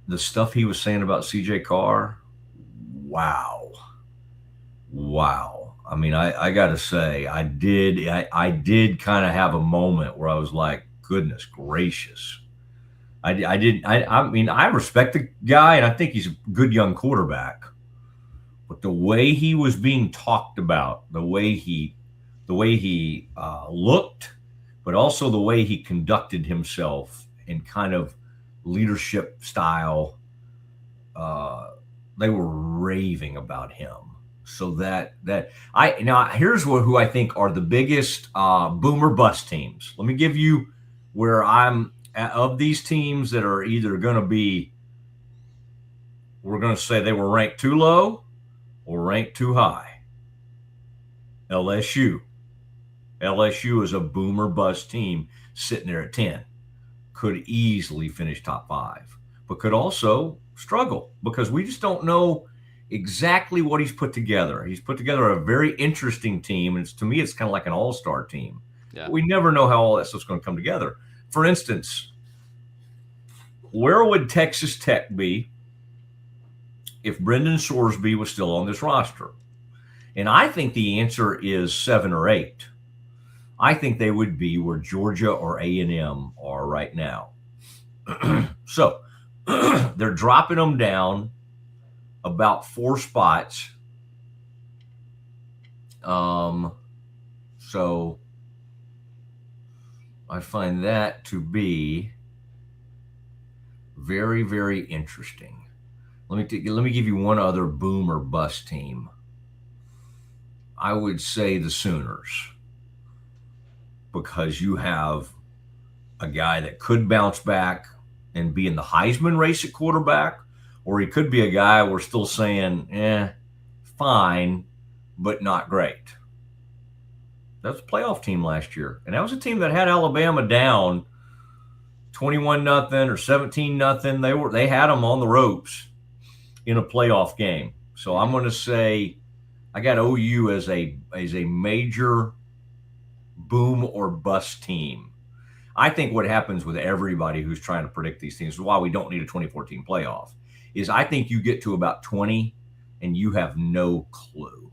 the stuff he was saying about CJ Carr, wow. I mean, I got to say, I did kind of have a moment where I was like, goodness gracious. I mean, I respect the guy, and I think he's a good young quarterback. But the way he was being talked about, the way he looked, but also the way he conducted himself in kind of leadership style, they were raving about him. So here's who I think are the biggest boom or bust teams. Let me give you where I'm of these teams that are either going to be, we're going to say they were ranked too low or ranked too high. LSU is a boom or bust team sitting there at 10. Could easily finish top 5, but could also struggle because we just don't know exactly what he's put together. He's put together a very interesting team, and to me, it's kind of like an all-star team. Yeah. We never know how all that stuff's going to come together. For instance, where would Texas Tech be if Brendan Sorsby was still on this roster? And I think the answer is 7 or 8. I think they would be where Georgia or A&M are right now. So they're dropping them down about 4 spots. So I find that to be very, very interesting. Let me give you one other boom or bust team. I would say the Sooners, because you have a guy that could bounce back and be in the Heisman race at quarterback, or he could be a guy we're still saying, fine, but not great. That was a playoff team last year, and that was a team that had Alabama down 21-0 or 17-0. They had them on the ropes in a playoff game. So I'm going to say I got OU as a major boom or bust team. I think what happens with everybody who's trying to predict these teams, why we don't need a 2014 playoff, is I think you get to about 20 and you have no clue.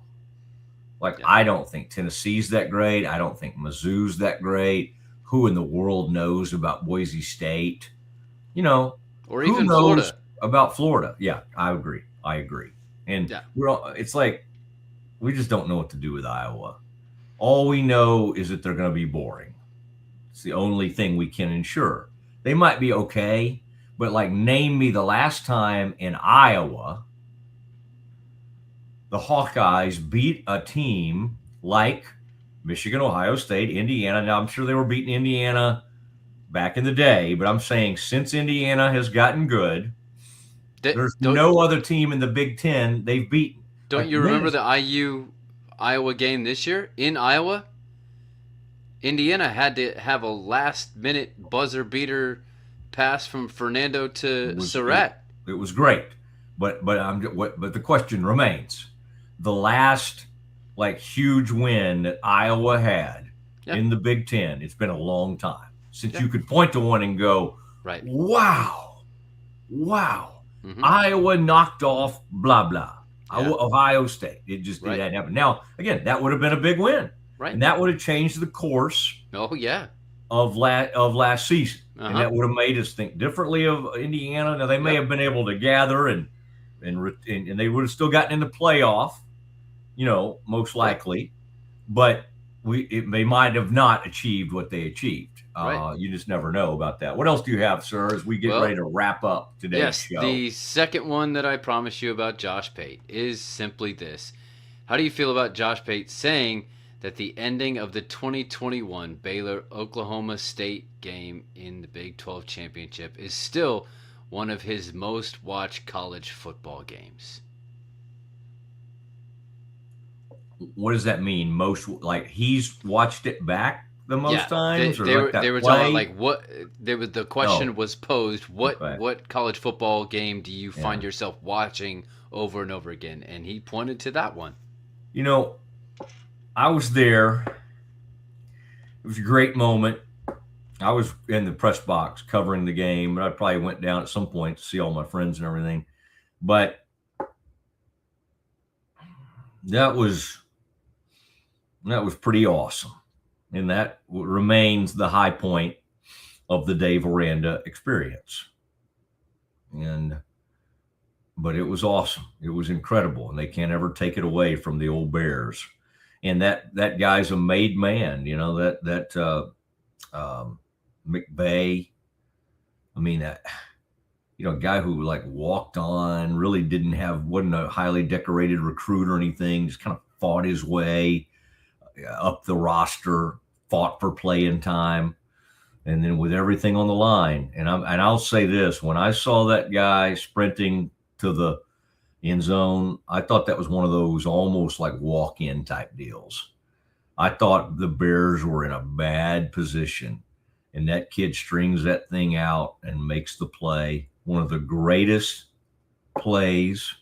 I don't think Tennessee's that great. I don't think Mizzou's that great. Who in the world knows about Boise State? Or even Florida. About Florida. Yeah, I agree. And it's like we just don't know what to do with Iowa. All we know is that they're going to be boring. It's the only thing we can ensure. They might be okay, but like name me the last time in Iowa the Hawkeyes beat a team like Michigan, Ohio State, Indiana. Now, I'm sure they were beating Indiana back in the day, but I'm saying since Indiana has gotten good, there's no other team in the Big Ten they've beaten. Don't you remember the IU-Iowa game this year in Iowa? Indiana had to have a last-minute buzzer-beater pass from Fernando to Surratt. It was great, but the question remains: the last huge win that Iowa had in the Big Ten. It's been a long time since you could point to one and go, right? Wow. Mm-hmm. Iowa knocked off blah blah. Ohio State. It hadn't happened. Now again, that would have been a big win. Right. And that would have changed the course of last season. And that would have made us think differently of Indiana. Now, they may have been able to gather and they would have still gotten in the playoff, most likely. But they might have not achieved what they achieved. You just never know about that. What else do you have, sir, as we get ready to wrap up today's show? The second one that I promised you about Josh Pate is simply this. How do you feel about Josh Pate saying that the ending of the 2021 Baylor-Oklahoma State game in the Big 12 Championship is still one of his most watched college football games? What does that mean? Most, he's watched it back the most times? They were talking the question was posed, what college football game do you find yourself watching over and over again? And he pointed to that one. I was there. It was a great moment. I was in the press box covering the game, and I probably went down at some point to see all my friends and everything. But that was pretty awesome. And that remains the high point of the Dave Aranda experience. But it was awesome. It was incredible, and they can't ever take it away from the old Bears. And that guy's a made man, McVay. I mean, a guy who walked on, really wasn't a highly decorated recruit or anything, just kind of fought his way up the roster, fought for playing time, and then with everything on the line. And I'll say this: when I saw that guy sprinting to the end zone, I thought that was one of those almost like walk-in type deals. I thought the Bears were in a bad position, and that kid strings that thing out and makes the play. One of the greatest plays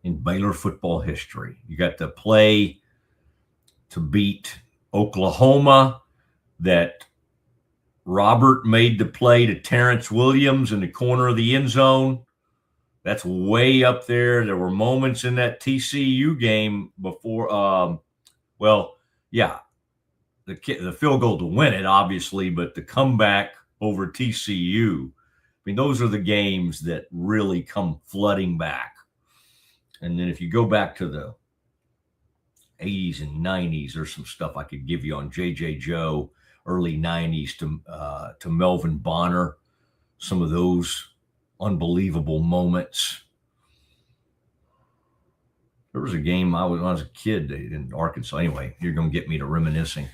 in Baylor football history. You got the play to beat Oklahoma that Robert made the play to Terrence Williams in the corner of the end zone. That's way up there. There were moments in that TCU game before, the field goal to win it, obviously, but the comeback over TCU. I mean, those are the games that really come flooding back. And then if you go back to the 80s and 90s, there's some stuff I could give you on J.J. Joe, early 90s to Melvin Bonner, some of those unbelievable moments. There was a game when I was a kid in Arkansas. Anyway, you're going to get me to reminiscing.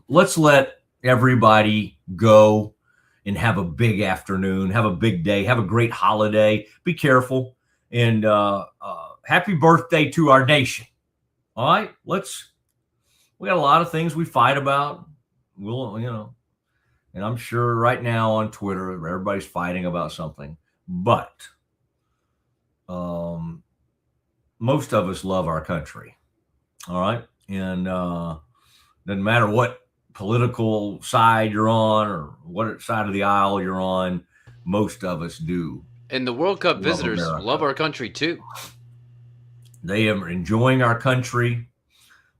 Let's let everybody go and have a big afternoon, have a big day, have a great holiday. Be careful, and happy birthday to our nation. All right, we got a lot of things we fight about. And I'm sure right now on Twitter, everybody's fighting about something. But most of us love our country. All right. And doesn't matter what political side you're on or what side of the aisle you're on, most of us do. And the World Cup visitors love our country too. They are enjoying our country.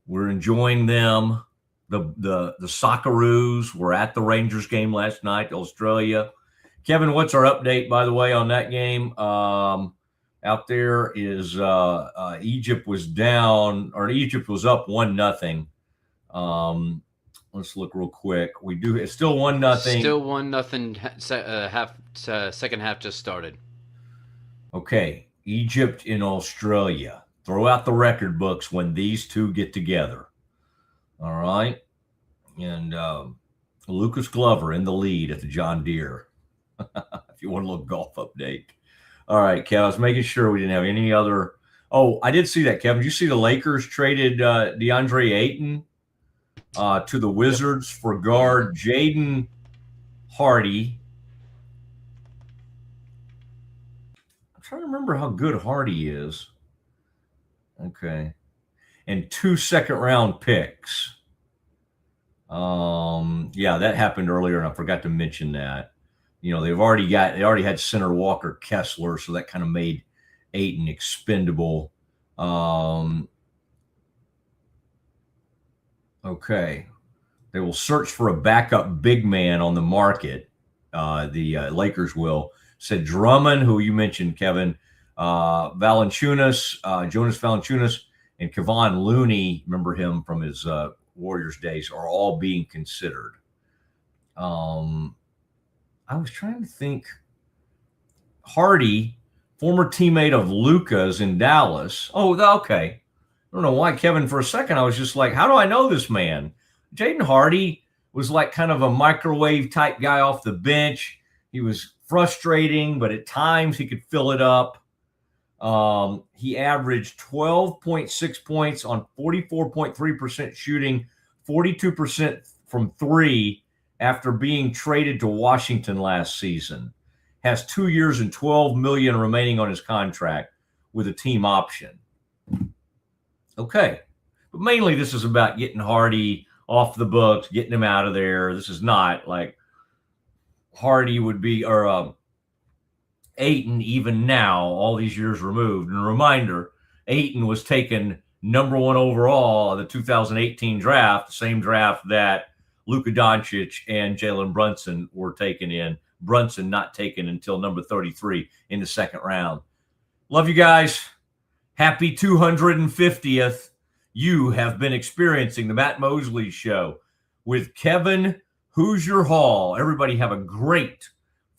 We're enjoying them. The Socceroos were at the Rangers game last night, Australia. Kevin, what's our update, by the way, on that game? Out there is Egypt was down, or Egypt was up 1-0 Let's look real quick. We do. It's still 1-0. Still 1-0. Second half just started. Okay, Egypt and Australia. Throw out the record books when these two get together. All right, and Lucas Glover in the lead at the John Deere. If you want a little golf update. All right, Kev. I was making sure we didn't have any other. Oh, I did see that, Kevin. Did you see the Lakers traded DeAndre Ayton to the Wizards for guard Jaden Hardy? I'm trying to remember how good Hardy is. Okay. And 2 second-round picks. Yeah, that happened earlier, and I forgot to mention that. You know, they already had center Walker Kessler, so that kind of made Ayton expendable. Okay. They will search for a backup big man on the market. The Lakers will. Said Drummond, who you mentioned, Kevin, Valanciunas, Jonas Valanciunas, and Kevon Looney, remember him from his Warriors days, are all being considered. I was trying to think. Hardy, former teammate of Luka's in Dallas. Oh, okay. I don't know why, Kevin, for a second I was just like, how do I know this man? Jaden Hardy was like kind of a microwave type guy off the bench. He was frustrating, but at times he could fill it up. He averaged 12.6 points on 44.3% shooting, 42% from three after being traded to Washington last season. Has 2 years and $12 million remaining on his contract with a team option. Okay. But mainly this is about getting Hardy off the books, getting him out of there. This is not like Hardy would be, or Ayton even now, all these years removed. And a reminder, Ayton was taken number 1 overall in the 2018 draft, the same draft that Luka Doncic and Jalen Brunson were taken in. Brunson not taken until number 33 in the second round. Love you guys. Happy 250th. You have been experiencing the Matt Mosley Show with Kevin Hoosier Hall. Everybody have a great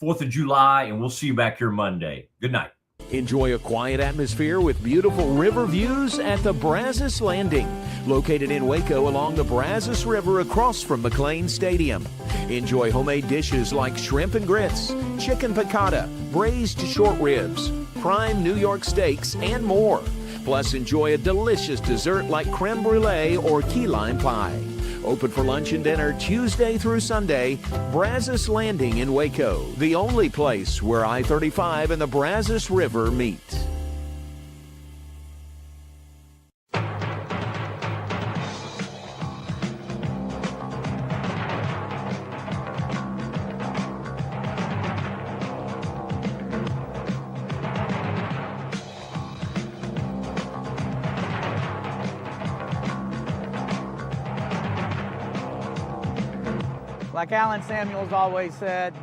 4th of July, and we'll see you back here Monday. Good night. Enjoy a quiet atmosphere with beautiful river views at the Brazos Landing, located in Waco along the Brazos River across from McLean Stadium. Enjoy homemade dishes like shrimp and grits, chicken piccata, braised short ribs, prime New York steaks, and more. Plus, enjoy a delicious dessert like creme brulee or key lime pie. Open for lunch and dinner Tuesday through Sunday. Brazos Landing in Waco, the only place where I-35 and the Brazos River meet. Like Alan Samuels always said,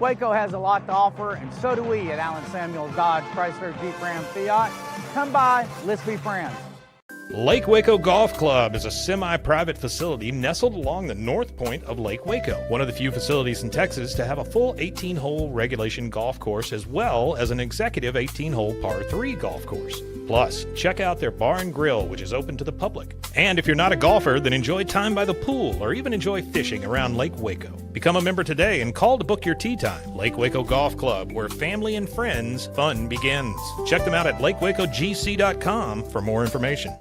Waco has a lot to offer, and so do we at Alan Samuels Dodge, Chrysler, Jeep, Ram, Fiat. Come by, let's be friends. Lake Waco Golf Club is a semi-private facility nestled along the north point of Lake Waco, one of the few facilities in Texas to have a full 18-hole regulation golf course as well as an executive 18-hole par 3 golf course. Plus, check out their bar and grill, which is open to the public. And if you're not a golfer, then enjoy time by the pool or even enjoy fishing around Lake Waco. Become a member today and call to book your tee time. Lake Waco Golf Club, where family and friends fun begins. Check them out at lakewacogc.com for more information.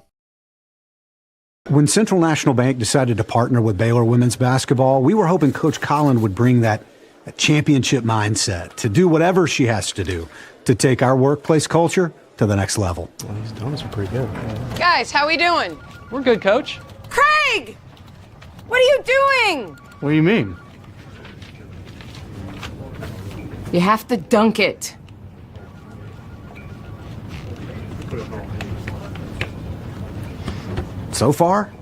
When Central National Bank decided to partner with Baylor women's basketball, we were hoping Coach Collin would bring that championship mindset to do whatever she has to do to take our workplace culture to the next level. Well, these donuts are pretty good. Guys, how we doing? We're good, Coach. Craig! What are you doing? What do you mean? You have to dunk it. So far,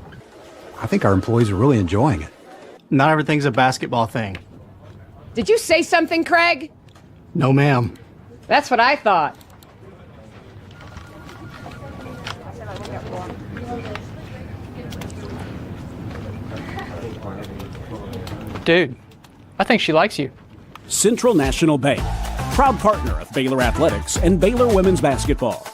I think our employees are really enjoying it. Not everything's a basketball thing. Did you say something, Craig? No, ma'am. That's what I thought. Dude, I think she likes you. Central National Bank, proud partner of Baylor Athletics and Baylor Women's Basketball.